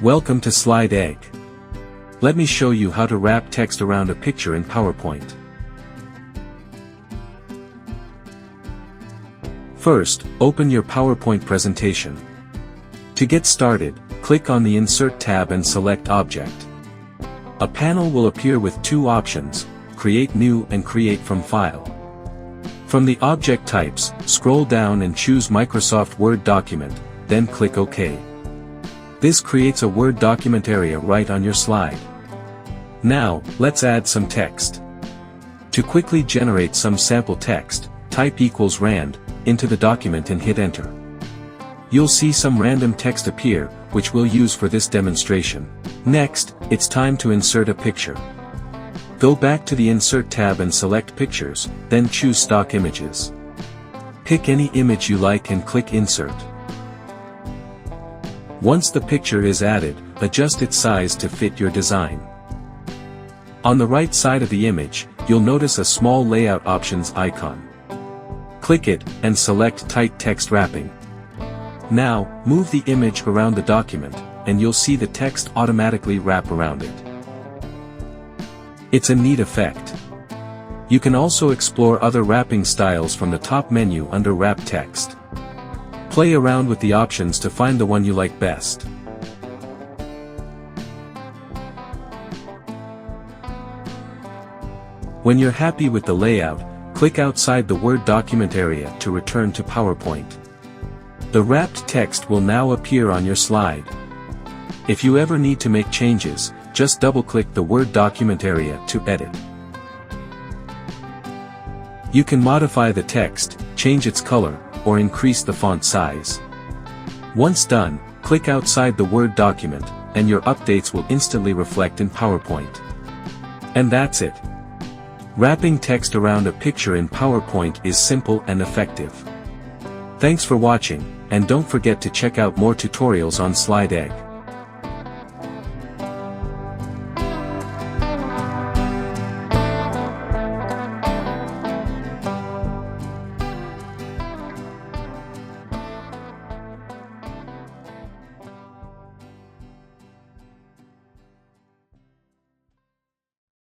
Welcome to Slide Egg. Let me show you how to wrap text around a picture in PowerPoint. First, open your PowerPoint presentation. To get started, click on the Insert tab and select Object. A panel will appear with two options, Create New and Create from File. From the object types, scroll down and choose Microsoft Word document, then click OK. This creates a Word document area right on your slide. Now, let's add some text. To quickly generate some sample text, type =rand into the document and hit Enter. You'll see some random text appear, which we'll use for this demonstration. Next, it's time to insert a picture. Go back to the Insert tab and select Pictures, then choose Stock Images. Pick any image you like and click Insert. Once the picture is added, adjust its size to fit your design. On the right side of the image, you'll notice a small Layout Options icon. Click it, and select Tight Text Wrapping. Now, move the image around the document, and you'll see the text automatically wrap around it. It's a neat effect. You can also explore other wrapping styles from the top menu under Wrap Text. Play around with the options to find the one you like best. When you're happy with the layout, click outside the Word document area to return to PowerPoint. The wrapped text will now appear on your slide. If you ever need to make changes, just double-click the Word document area to edit. You can modify the text, change its color, or increase the font size. Once done, click outside the Word document, and your updates will instantly reflect in PowerPoint. And that's it. Wrapping text around a picture in PowerPoint is simple and effective. Thanks for watching, and don't forget to check out more tutorials on Slide Egg.